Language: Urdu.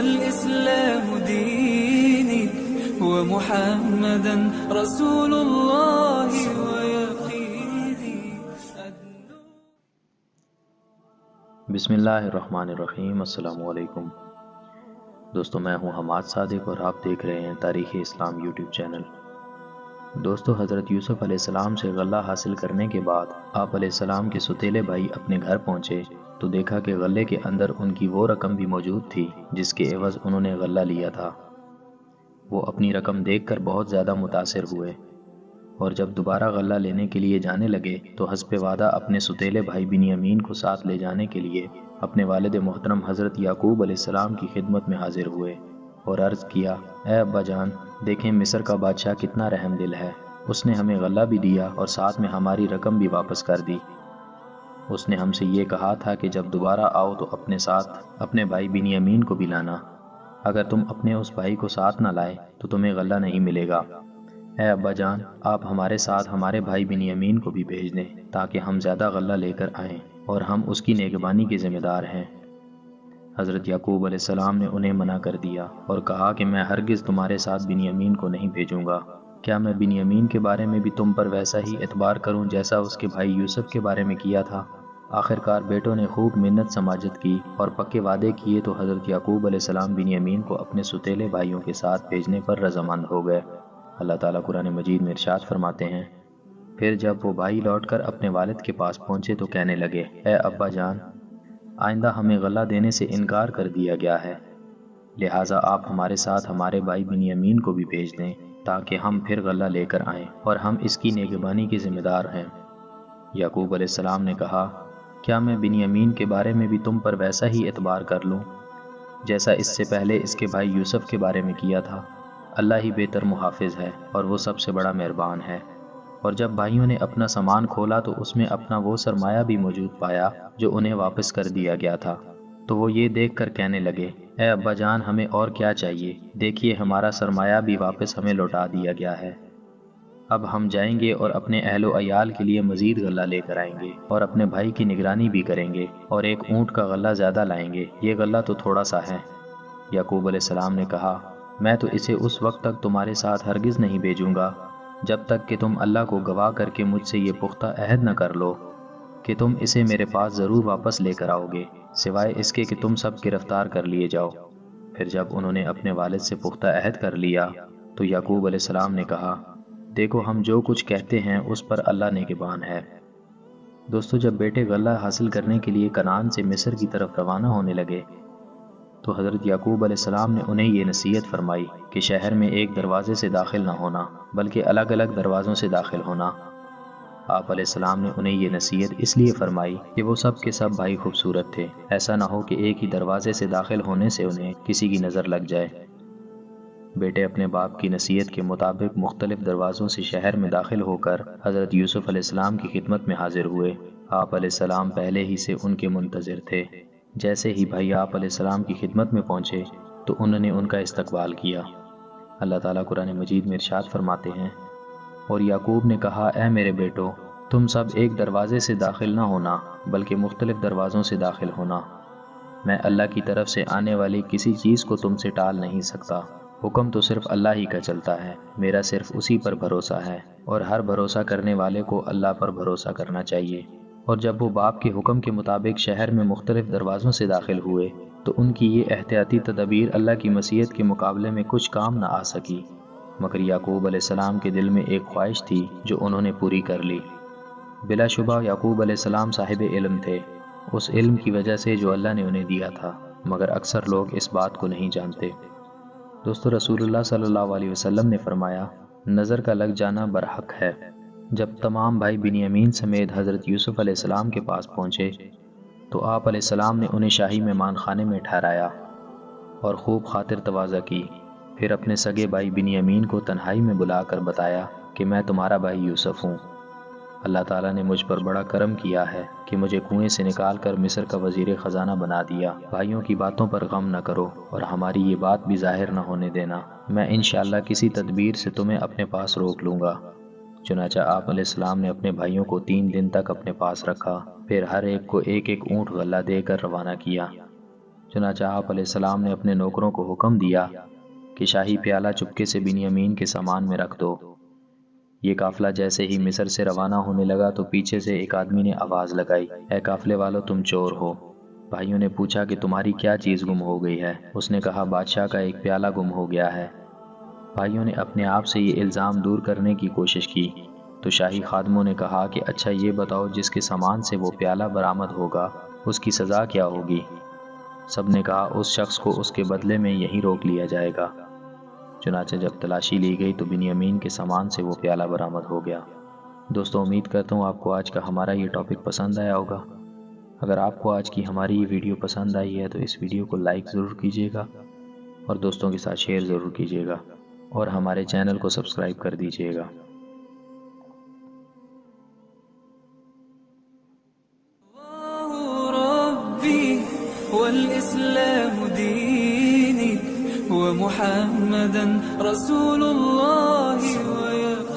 الإسلام ديني ومحمدا رسول الله ويقيني. بسم اللہ الرحمن الرحیم. السلام علیکم دوستو، میں ہوں حماد صادق اور آپ دیکھ رہے ہیں تاریخ اسلام یوٹیوب چینل. دوستو، حضرت یوسف علیہ السلام سے غلہ حاصل کرنے کے بعد آپ علیہ السلام کے ستیلے بھائی اپنے گھر پہنچے تو دیکھا کہ غلے کے اندر ان کی وہ رقم بھی موجود تھی جس کے عوض انہوں نے غلہ لیا تھا. وہ اپنی رقم دیکھ کر بہت زیادہ متاثر ہوئے اور جب دوبارہ غلہ لینے کے لیے جانے لگے تو حسب وعدہ اپنے ستیلے بھائی بنیامین کو ساتھ لے جانے کے لیے اپنے والد محترم حضرت یعقوب علیہ السلام کی خدمت میں حاضر ہوئے اور عرض کیا: اے ابا جان، دیکھیں مصر کا بادشاہ کتنا رحم دل ہے. اس نے ہمیں غلہ بھی دیا اور ساتھ میں ہماری رقم بھی واپس کر دی. اس نے ہم سے یہ کہا تھا کہ جب دوبارہ آؤ تو اپنے ساتھ اپنے بھائی بنیامین کو بھی لانا. اگر تم اپنے اس بھائی کو ساتھ نہ لائے تو تمہیں غلہ نہیں ملے گا. اے ابا جان، آپ ہمارے ساتھ ہمارے بھائی بنیامین کو بھی بھیج دیں تاکہ ہم زیادہ غلہ لے کر آئیں اور ہم اس کی نگہبانی کے ذمہ دار ہیں. حضرت یعقوب علیہ السلام نے انہیں منع کر دیا اور کہا کہ میں ہرگز تمہارے ساتھ بنیامین کو نہیں بھیجوں گا. کیا میں بنیامین کے بارے میں بھی تم پر ویسا ہی اعتبار کروں جیسا اس کے بھائی یوسف کے بارے میں کیا تھا؟ آخرکار بیٹوں نے خوب منت سماجت کی اور پکے وعدے کیے تو حضرت یعقوب علیہ السلام بنیامین کو اپنے ستیلے بھائیوں کے ساتھ بھیجنے پر رضامند ہو گئے. اللہ تعالیٰ قرآن مجید میں ارشاد فرماتے ہیں: پھر جب وہ بھائی لوٹ کر اپنے والد کے پاس پہنچے تو کہنے لگے: اے ابا جان، آئندہ ہمیں غلہ دینے سے انکار کر دیا گیا ہے، لہٰذا آپ ہمارے ساتھ ہمارے بھائی بنیامین کو بھی بھیج دیں تاکہ ہم پھر غلہ لے کر آئیں اور ہم اس کی نگہبانی کے ذمہ دار ہیں. یعقوب علیہ السلام نے کہا: کیا میں بنیامین کے بارے میں بھی تم پر ویسا ہی اعتبار کر لوں جیسا اس سے پہلے اس کے بھائی یوسف کے بارے میں کیا تھا؟ اللہ ہی بہتر محافظ ہے اور وہ سب سے بڑا مہربان ہے. اور جب بھائیوں نے اپنا سامان کھولا تو اس میں اپنا وہ سرمایہ بھی موجود پایا جو انہیں واپس کر دیا گیا تھا. تو وہ یہ دیکھ کر کہنے لگے: اے ابا جان، ہمیں اور کیا چاہیے؟ دیکھیے ہمارا سرمایہ بھی واپس ہمیں لوٹا دیا گیا ہے. اب ہم جائیں گے اور اپنے اہل و عیال کے لیے مزید غلہ لے کر آئیں گے اور اپنے بھائی کی نگرانی بھی کریں گے اور ایک اونٹ کا غلہ زیادہ لائیں گے. یہ غلہ تو تھوڑا سا ہے. یعقوب علیہ السلام نے کہا: میں تو اسے اس وقت تک تمہارے ساتھ ہرگز نہیں بھیجوں گا جب تک کہ تم اللہ کو گواہ کر کے مجھ سے یہ پختہ عہد نہ کر لو کہ تم اسے میرے پاس ضرور واپس لے کر آؤ گے، سوائے اس کے کہ تم سب گرفتار کر لیے جاؤ. پھر جب انہوں نے اپنے والد سے پختہ عہد کر لیا تو یعقوب علیہ السلام نے کہا: دیکھو ہم جو کچھ کہتے ہیں اس پر اللہ نگہبان ہے. دوستو، جب بیٹے غلہ حاصل کرنے کے لیے کنعان سے مصر کی طرف روانہ ہونے لگے تو حضرت یعقوب علیہ السلام نے انہیں یہ نصیحت فرمائی کہ شہر میں ایک دروازے سے داخل نہ ہونا بلکہ الگ الگ دروازوں سے داخل ہونا. آپ علیہ السلام نے انہیں یہ نصیحت اس لیے فرمائی کہ وہ سب کے سب بھائی خوبصورت تھے، ایسا نہ ہو کہ ایک ہی دروازے سے داخل ہونے سے انہیں کسی کی نظر لگ جائے. بیٹے اپنے باپ کی نصیحت کے مطابق مختلف دروازوں سے شہر میں داخل ہو کر حضرت یوسف علیہ السلام کی خدمت میں حاضر ہوئے. آپ علیہ السلام پہلے ہی سے ان کے منتظر تھے. جیسے ہی بھائی آپ علیہ السلام کی خدمت میں پہنچے تو انہوں نے ان کا استقبال کیا. اللہ تعالیٰ قرآن مجید میں ارشاد فرماتے ہیں: اور یعقوب نے کہا: اے میرے بیٹو، تم سب ایک دروازے سے داخل نہ ہونا بلکہ مختلف دروازوں سے داخل ہونا. میں اللہ کی طرف سے آنے والی کسی چیز کو تم سے ٹال نہیں سکتا. حکم تو صرف اللہ ہی کا چلتا ہے، میرا صرف اسی پر بھروسہ ہے اور ہر بھروسہ کرنے والے کو اللہ پر بھروسہ کرنا چاہیے. اور جب وہ باپ کے حکم کے مطابق شہر میں مختلف دروازوں سے داخل ہوئے تو ان کی یہ احتیاطی تدابیر اللہ کی مشیت کے مقابلے میں کچھ کام نہ آ سکی، مگر یعقوب علیہ السلام کے دل میں ایک خواہش تھی جو انہوں نے پوری کر لی. بلا شبہ یعقوب علیہ السلام صاحب علم تھے، اس علم کی وجہ سے جو اللہ نے انہیں دیا تھا، مگر اکثر لوگ اس بات کو نہیں جانتے. دوستو، رسول اللہ صلی اللہ علیہ وسلم نے فرمایا: نظر کا لگ جانا برحق ہے. جب تمام بھائی بنیامین سمیت حضرت یوسف علیہ السلام کے پاس پہنچے تو آپ علیہ السلام نے انہیں شاہی مہمان خانے میں ٹھہرایا اور خوب خاطر تواضع کی. پھر اپنے سگے بھائی بنیامین کو تنہائی میں بلا کر بتایا کہ میں تمہارا بھائی یوسف ہوں. اللہ تعالیٰ نے مجھ پر بڑا کرم کیا ہے کہ مجھے کنویں سے نکال کر مصر کا وزیر خزانہ بنا دیا. بھائیوں کی باتوں پر غم نہ کرو اور ہماری یہ بات بھی ظاہر نہ ہونے دینا. میں انشاءاللہ کسی تدبیر سے تمہیں اپنے پاس روک لوں گا. چنانچہ آپ علیہ السلام نے اپنے بھائیوں کو 3 دن تک اپنے پاس رکھا، پھر ہر ایک کو ایک ایک اونٹ غلہ دے کر روانہ کیا. چنانچہ آپ علیہ السلام نے اپنے نوکروں کو حکم دیا کہ شاہی پیالہ چپکے سے بنیامین کے سامان میں رکھ دو۔ یہ قافلہ جیسے ہی مصر سے روانہ ہونے لگا تو پیچھے سے ایک آدمی نے آواز لگائی، اے قافلے والو، تم چور ہو۔ بھائیوں نے پوچھا کہ تمہاری کیا چیز گم ہو گئی ہے؟ اس نے کہا، بادشاہ کا ایک پیالہ گم ہو گیا ہے۔ بھائیوں نے اپنے آپ سے یہ الزام دور کرنے کی کوشش کی تو شاہی خادموں نے کہا کہ اچھا یہ بتاؤ، جس کے سامان سے وہ پیالہ برآمد ہوگا اس کی سزا کیا ہوگی؟ سب نے کہا، اس شخص کو اس کے بدلے میں یہیں روک لیا جائے گا۔ چنانچہ جب تلاشی لی گئی تو بنیامین کے سامان سے وہ پیالہ برآمد ہو گیا۔ دوستو، امید کرتا ہوں آپ کو آج کا ہمارا یہ ٹاپک پسند آیا ہوگا۔ اگر آپ کو آج کی ہماری یہ ویڈیو پسند آئی ہے تو اس ویڈیو کو لائک ضرور کیجیے گا اور دوستوں کے ساتھ شیئر ضرور کیجیے گا اور ہمارے چینل کو سبسکرائب کر دیجیے گا۔ ربي والإسلام ديني ومحمدا رسول الله ويقيني